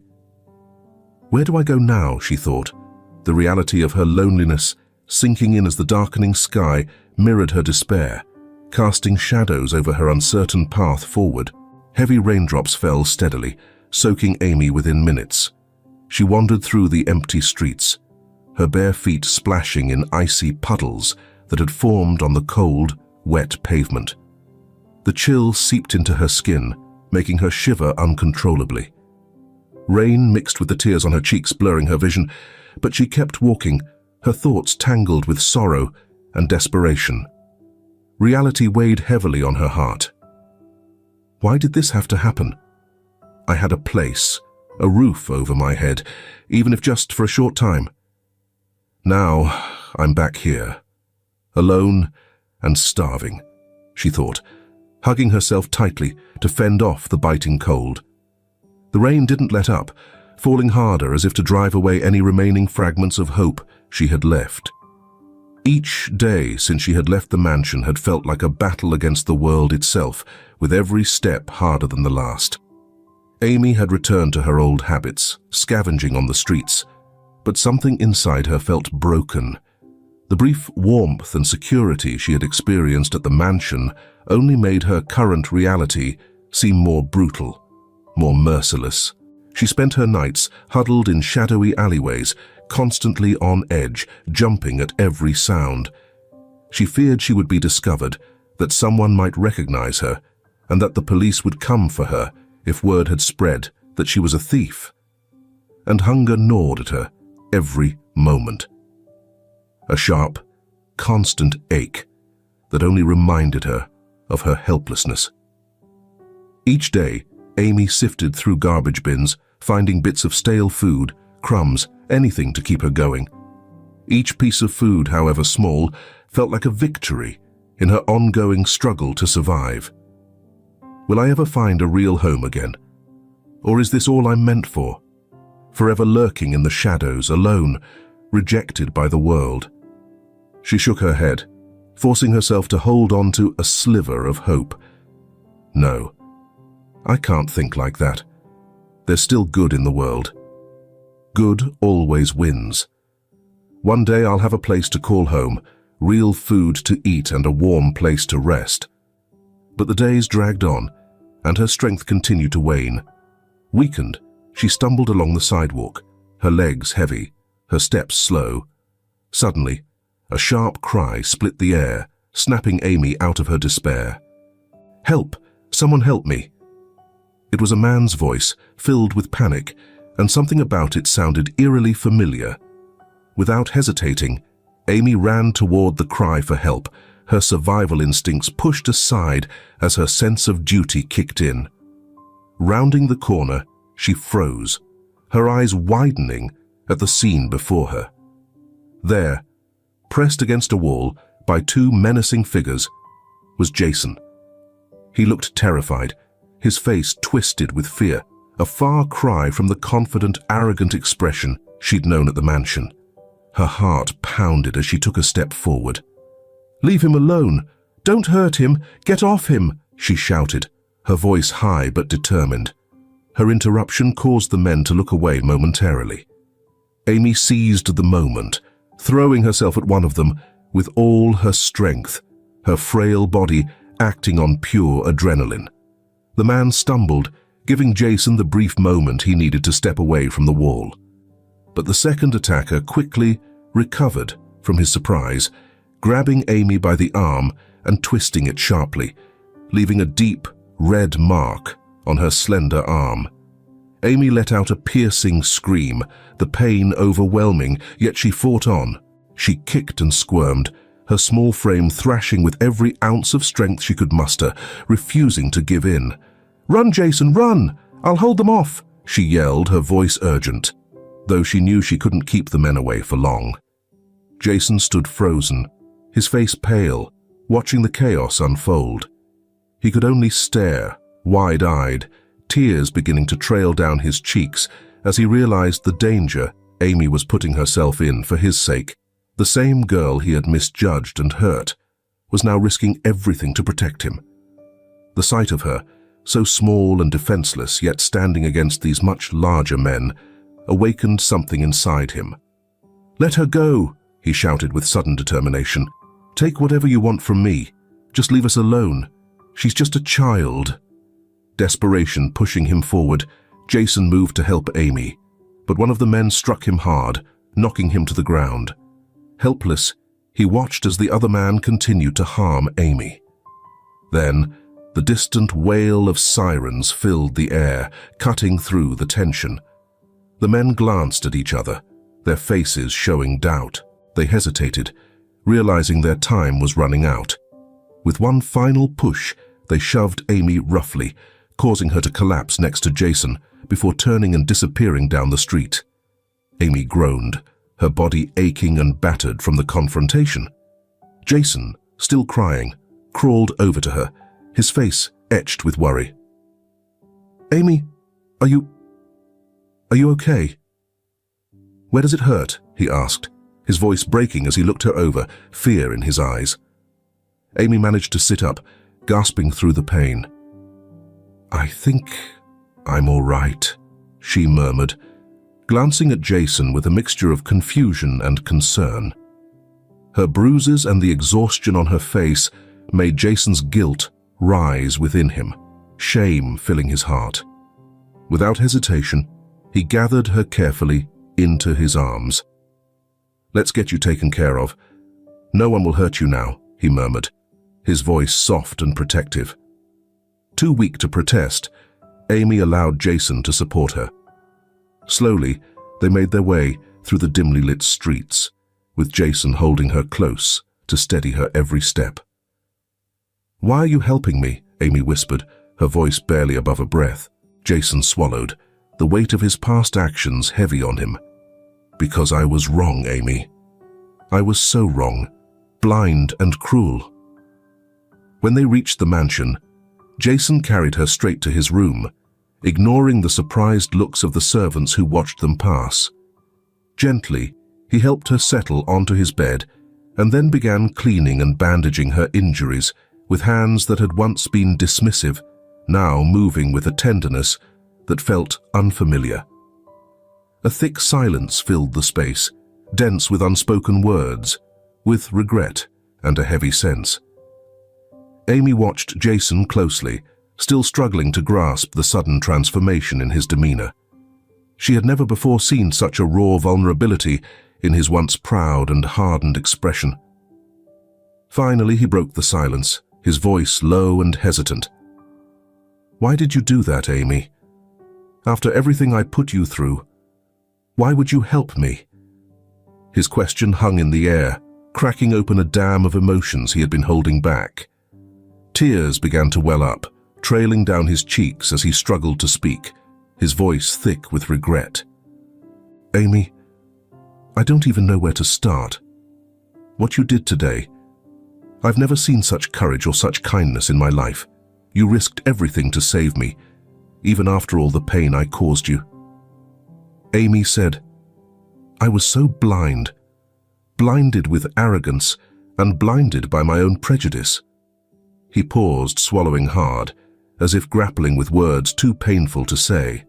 Where do I go now, she thought, the reality of her loneliness sinking in as the darkening sky mirrored her despair, casting shadows over her uncertain path forward. Heavy raindrops fell steadily, soaking Amy within minutes. She wandered through the empty streets, her bare feet splashing in icy puddles that had formed on the cold, wet pavement. The chill seeped into her skin, making her shiver uncontrollably. Rain mixed with the tears on her cheeks, blurring her vision, but she kept walking, her thoughts tangled with sorrow and desperation. Reality weighed heavily on her heart. Why did this have to happen? I had a place, a roof over my head, even if just for a short time. Now I'm back here, alone and starving, she thought, hugging herself tightly to fend off the biting cold. The rain didn't let up, falling harder as if to drive away any remaining fragments of hope she had left. Each day since she had left the mansion had felt like a battle against the world itself, with every step harder than the last. Amy had returned to her old habits, scavenging on the streets, but something inside her felt broken. The brief warmth and security she had experienced at the mansion only made her current reality seem more brutal, more merciless. She spent her nights huddled in shadowy alleyways, constantly on edge, jumping at every sound. She feared she would be discovered, that someone might recognize her, and that the police would come for her if word had spread that she was a thief. And hunger gnawed at her every moment. A sharp, constant ache that only reminded her of her helplessness. Each day, Amy sifted through garbage bins, finding bits of stale food, crumbs, anything to keep her going. Each piece of food, however small, felt like a victory in her ongoing struggle to survive. Will I ever find a real home again? Or is this all I'm meant for? Forever lurking in the shadows, alone, rejected by the world. She shook her head, forcing herself to hold on to a sliver of hope. No, I can't think like that. There's still good in the world. Good always wins. One day I'll have a place to call home, real food to eat and a warm place to rest. But the days dragged on, and her strength continued to wane. Weakened, she stumbled along the sidewalk, her legs heavy, her steps slow. Suddenly, a sharp cry split the air, snapping Amy out of her despair. "Help! Someone help me!" It was a man's voice, filled with panic, and something about it sounded eerily familiar. Without hesitating, Amy ran toward the cry for help, her survival instincts pushed aside as her sense of duty kicked in. Rounding the corner, she froze, her eyes widening at the scene before her. There, pressed against a wall by two menacing figures, was Jason. He looked terrified, his face twisted with fear, a far cry from the confident, arrogant expression she'd known at the mansion. Her heart pounded as she took a step forward. "Leave him alone! "Don't hurt him! Get off him!" she shouted, her voice high but determined. Her interruption caused the men to look away momentarily. Amy seized the moment, throwing herself at one of them with all her strength, her frail body acting on pure adrenaline. The man stumbled, giving Jason the brief moment he needed to step away from the wall. But the second attacker quickly recovered from his surprise, grabbing Amy by the arm and twisting it sharply, leaving a deep, red mark on her slender arm. Amy let out a piercing scream, the pain overwhelming, yet she fought on. She kicked and squirmed, her small frame thrashing with every ounce of strength she could muster, refusing to give in. "Run, Jason, run! I'll hold them off!" she yelled, her voice urgent, though she knew she couldn't keep the men away for long. Jason stood frozen, his face pale, watching the chaos unfold. He could only stare, wide-eyed, tears beginning to trail down his cheeks as he realized the danger Amy was putting herself in for his sake. The same girl he had misjudged and hurt was now risking everything to protect him. The sight of her, so small and defenseless yet standing against these much larger men, awakened something inside him. "Let her go," he shouted with sudden determination. "Take whatever you want from me. Just leave us alone. She's just a child." Desperation pushing him forward, Jason moved to help Amy, but one of the men struck him hard, knocking him to the ground. Helpless, he watched as the other man continued to harm Amy. Then, the distant wail of sirens filled the air, cutting through the tension. The men glanced at each other, their faces showing doubt. They hesitated, realizing their time was running out. With one final push, they shoved Amy roughly, causing her to collapse next to Jason before turning and disappearing down the street. Amy groaned, her body aching and battered from the confrontation. Jason, still crying, crawled over to her, his face etched with worry. "Amy, are you okay?" "Where does it hurt?" he asked, his voice breaking as he looked her over, fear in his eyes. Amy managed to sit up, gasping through the pain. "I think I'm all right," she murmured, glancing at Jason with a mixture of confusion and concern. Her bruises and the exhaustion on her face made Jason's guilt rise within him, shame filling his heart. Without hesitation, he gathered her carefully into his arms. "Let's get you taken care of. No one will hurt you now," he murmured, his voice soft and protective. Too weak to protest, Amy allowed Jason to support her. Slowly, they made their way through the dimly lit streets, with Jason holding her close to steady her every step. "Why are you helping me?" Amy whispered, her voice barely above a breath. Jason swallowed, the weight of his past actions heavy on him. "Because I was wrong, Amy. I was so wrong, blind and cruel." When they reached the mansion, Jason carried her straight to his room, ignoring the surprised looks of the servants who watched them pass. Gently, he helped her settle onto his bed and then began cleaning and bandaging her injuries with hands that had once been dismissive, now moving with a tenderness that felt unfamiliar. A thick silence filled the space, dense with unspoken words, with regret and a heavy sense. Amy watched Jason closely, still struggling to grasp the sudden transformation in his demeanor. She had never before seen such a raw vulnerability in his once proud and hardened expression. Finally, he broke the silence, his voice low and hesitant. "Why did you do that, Amy? After everything I put you through, why would you help me?" His question hung in the air, cracking open a dam of emotions he had been holding back. Tears began to well up, trailing down his cheeks as he struggled to speak, his voice thick with regret. "Amy, I don't even know where to start. What you did today, I've never seen such courage or such kindness in my life. You risked everything to save me, even after all the pain I caused you." Amy said, "I was so blind, blinded with arrogance and blinded by my own prejudice. He paused, swallowing hard, as if grappling with words too painful to say.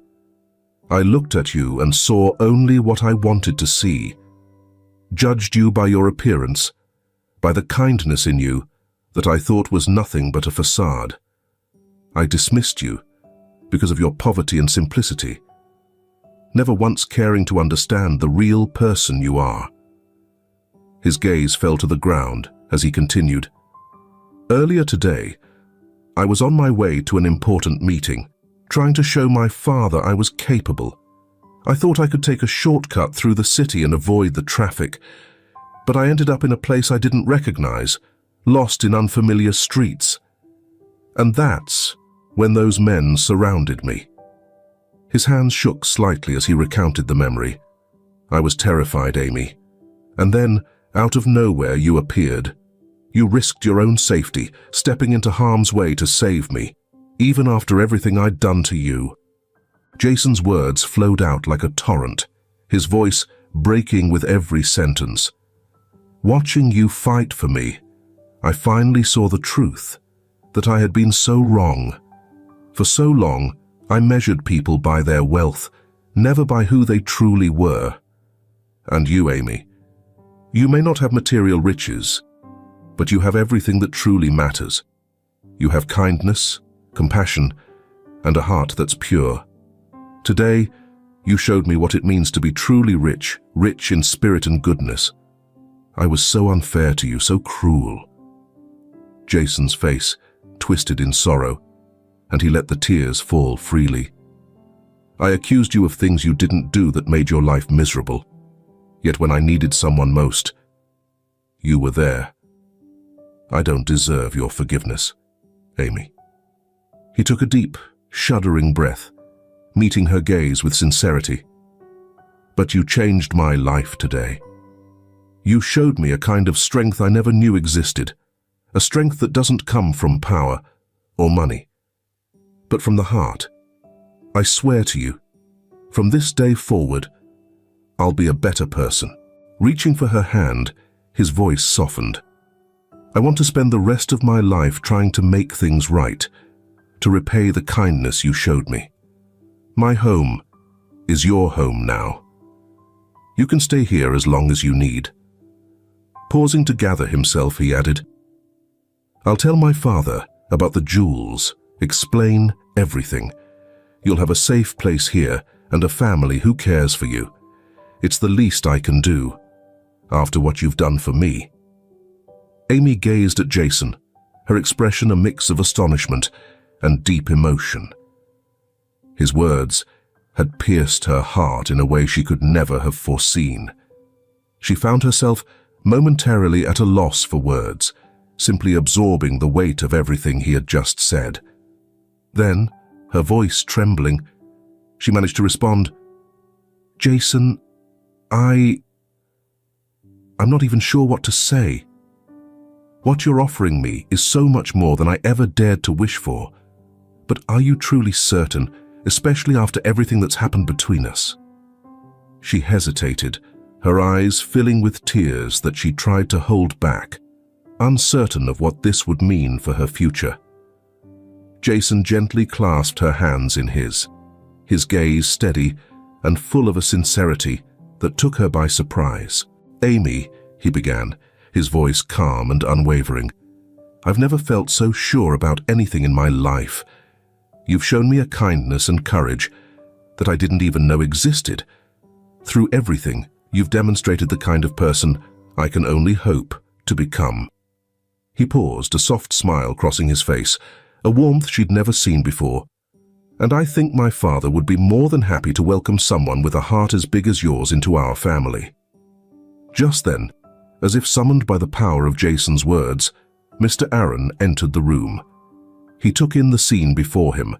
I looked at you and saw only what I wanted to see. Judged you by your appearance, by the kindness in you that I thought was nothing but a facade. I dismissed you because of your poverty and simplicity, never once caring to understand the real person you are. His gaze fell to the ground as he continued. Earlier today, I was on my way to an important meeting, trying to show my father I was capable. I thought I could take a shortcut through the city and avoid the traffic, but I ended up in a place I didn't recognize, lost in unfamiliar streets. And that's when those men surrounded me. His hands shook slightly as he recounted the memory. I was terrified, Amy. And then, out of nowhere, you appeared. You risked your own safety, stepping into harm's way to save me, even after everything I'd done to you. Jason's words flowed out like a torrent, his voice breaking with every sentence. Watching you fight for me, I finally saw the truth, that I had been so wrong. For so long, I measured people by their wealth, never by who they truly were. And you, Amy, you may not have material riches, but you have everything that truly matters. You have kindness, compassion, and a heart that's pure. Today, you showed me what it means to be truly rich, rich in spirit and goodness. I was so unfair to you, so cruel. Jason's face twisted in sorrow, and he let the tears fall freely. I accused you of things you didn't do that made your life miserable. Yet when I needed someone most, you were there. I don't deserve your forgiveness, Amy. He took a deep, shuddering breath, meeting her gaze with sincerity. But you changed my life today. You showed me a kind of strength I never knew existed, a strength that doesn't come from power or money, but from the heart. I swear to you, from this day forward, I'll be a better person. Reaching for her hand, his voice softened. I want to spend the rest of my life trying to make things right, to repay the kindness you showed me. My home is your home now. You can stay here as long as you need. Pausing to gather himself, he added, I'll tell my father about the jewels, explain everything. You'll have a safe place here and a family who cares for you. It's the least I can do, after what you've done for me. Amy gazed at Jason, her expression a mix of astonishment and deep emotion. His words had pierced her heart in a way she could never have foreseen. She found herself momentarily at a loss for words, simply absorbing the weight of everything he had just said. Then, her voice trembling, she managed to respond, Jason, I'm not even sure what to say. What you're offering me is so much more than I ever dared to wish for. But are you truly certain, especially after everything that's happened between us? She hesitated, her eyes filling with tears that she tried to hold back, uncertain of what this would mean for her future. Jason gently clasped her hands in his gaze steady and full of a sincerity that took her by surprise. Amy, he began, his voice calm and unwavering, I've never felt so sure about anything in my life. You've shown me a kindness and courage that I didn't even know existed. Through everything, you've demonstrated the kind of person I can only hope to become. He paused, a soft smile crossing his face, a warmth she'd never seen before. And I think my father would be more than happy to welcome someone with a heart as big as yours into our family. Just then, as if summoned by the power of Jason's words, Mr. Aaron entered the room. He took in the scene before him,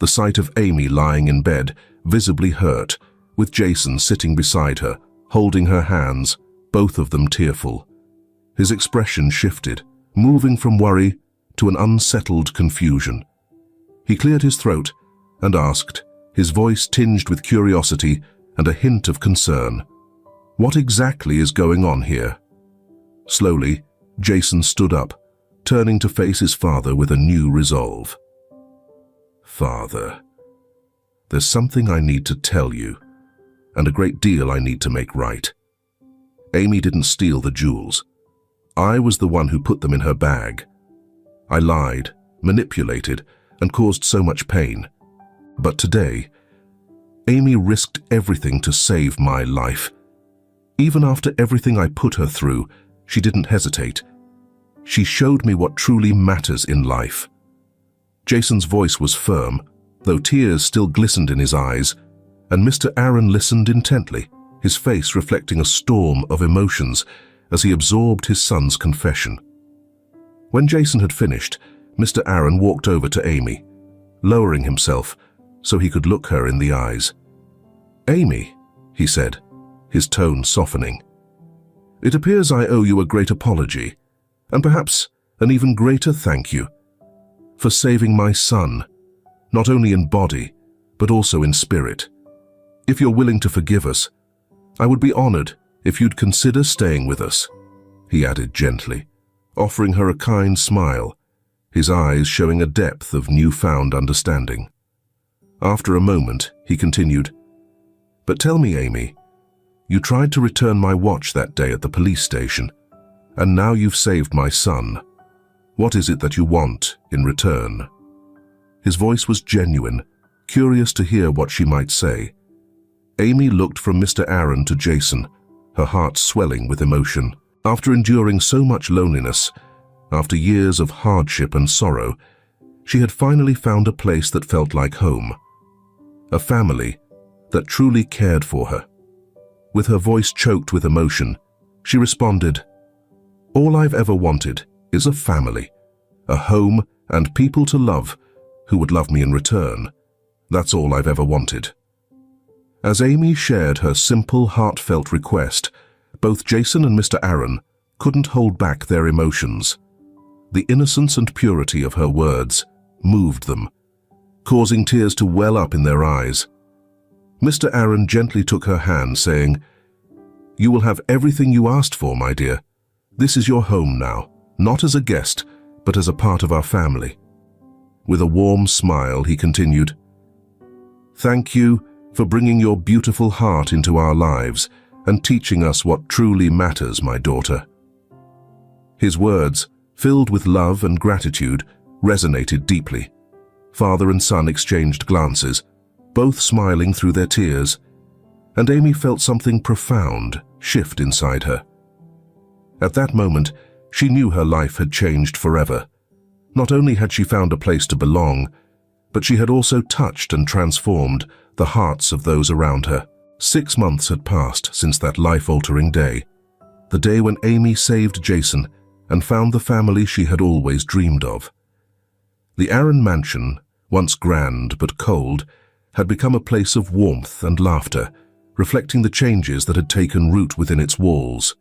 the sight of Amy lying in bed, visibly hurt, with Jason sitting beside her, holding her hands, both of them tearful. His expression shifted, moving from worry to an unsettled confusion. He cleared his throat and asked, his voice tinged with curiosity and a hint of concern, "What exactly is going on here?" Slowly, Jason stood up, turning to face his father with a new resolve. "Father, there's something I need to tell you, and a great deal I need to make right. Amy didn't steal the jewels. I was the one who put them in her bag. I lied, manipulated, and caused so much pain. But today, Amy risked everything to save my life. Even after everything I put her through, she didn't hesitate. She showed me what truly matters in life." Jason's voice was firm, though tears still glistened in his eyes, and Mr. Aaron listened intently, his face reflecting a storm of emotions as he absorbed his son's confession. When Jason had finished, Mr. Aaron walked over to Amy, lowering himself so he could look her in the eyes. "Amy," he said, his tone softening, "it appears I owe you a great apology, and perhaps an even greater thank you, for saving my son, not only in body, but also in spirit. If you're willing to forgive us, I would be honored if you'd consider staying with us," he added gently, offering her a kind smile, his eyes showing a depth of newfound understanding. After a moment, he continued, "But tell me, Amy, you tried to return my watch that day at the police station, and now you've saved my son. What is it that you want in return?" His voice was genuine, curious to hear what she might say. Amy looked from Mr. Aaron to Jason, her heart swelling with emotion. After enduring so much loneliness, after years of hardship and sorrow, she had finally found a place that felt like home. A family that truly cared for her. With her voice choked with emotion, she responded, "All I've ever wanted is a family, a home and people to love who would love me in return. That's all I've ever wanted." As Amy shared her simple, heartfelt request, both Jason and Mr. Aaron couldn't hold back their emotions. The innocence and purity of her words moved them, causing tears to well up in their eyes. Mr. Aaron gently took her hand, saying, "You will have everything you asked for, my dear. This is your home now, not as a guest, but as a part of our family." With a warm smile, he continued, "Thank you for bringing your beautiful heart into our lives and teaching us what truly matters, my daughter." His words, filled with love and gratitude, resonated deeply. Father and son exchanged glances, both smiling through their tears, and Amy felt something profound shift inside her. At that moment, she knew her life had changed forever. Not only had she found a place to belong, but she had also touched and transformed the hearts of those around her. 6 months had passed since that life-altering day, the day when Amy saved Jason and found the family she had always dreamed of. The Aaron mansion, once grand but cold, had become a place of warmth and laughter, reflecting the changes that had taken root within its walls.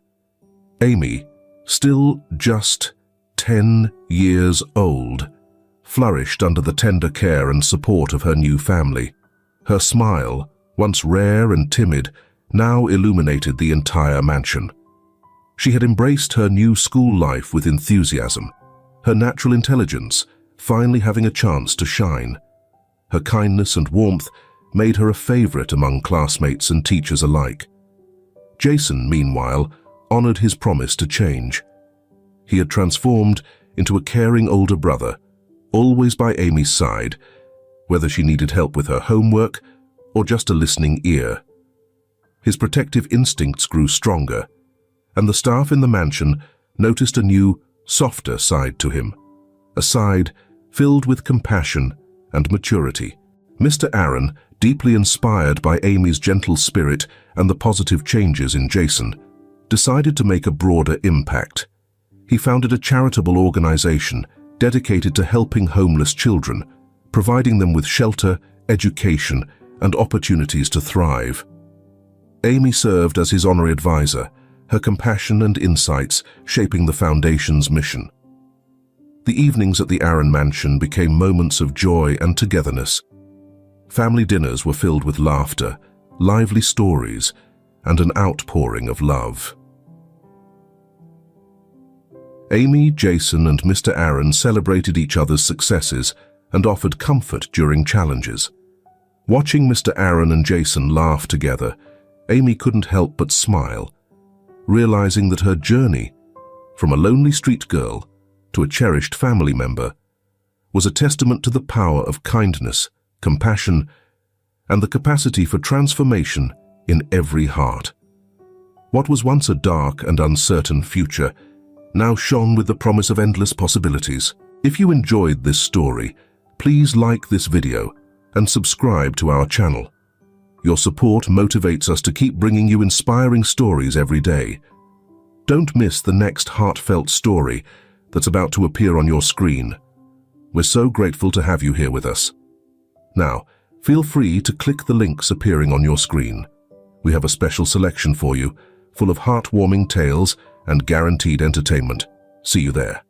Amy, still just 10 years old, flourished under the tender care and support of her new family. Her smile, once rare and timid, now illuminated the entire mansion. She had embraced her new school life with enthusiasm, her natural intelligence finally having a chance to shine. Her kindness and warmth made her a favorite among classmates and teachers alike. Jason, meanwhile, honored his promise to change. He had transformed into a caring older brother, always by Amy's side, whether she needed help with her homework or just a listening ear. His protective instincts grew stronger, and the staff in the mansion noticed a new, softer side to him, a side filled with compassion and maturity. Mr. Aaron, deeply inspired by Amy's gentle spirit and the positive changes in Jason, decided to make a broader impact. He founded a charitable organization dedicated to helping homeless children, providing them with shelter, education, and opportunities to thrive. Amy served as his honorary advisor, her compassion and insights shaping the foundation's mission. The evenings at the Aaron mansion became moments of joy and togetherness. Family dinners were filled with laughter, lively stories, and an outpouring of love. Amy, Jason, and Mr. Aaron celebrated each other's successes and offered comfort during challenges. Watching Mr. Aaron and Jason laugh together, Amy couldn't help but smile, realizing that her journey from a lonely street girl to a cherished family member was a testament to the power of kindness, compassion, and the capacity for transformation in every heart. What was once a dark and uncertain future now shone with the promise of endless possibilities. If you enjoyed this story, please like this video and subscribe to our channel. Your support motivates us to keep bringing you inspiring stories every day. Don't miss the next heartfelt story that's about to appear on your screen. We're so grateful to have you here with us. Now, feel free to click the links appearing on your screen. We have a special selection for you, full of heartwarming tales and guaranteed entertainment. See you there.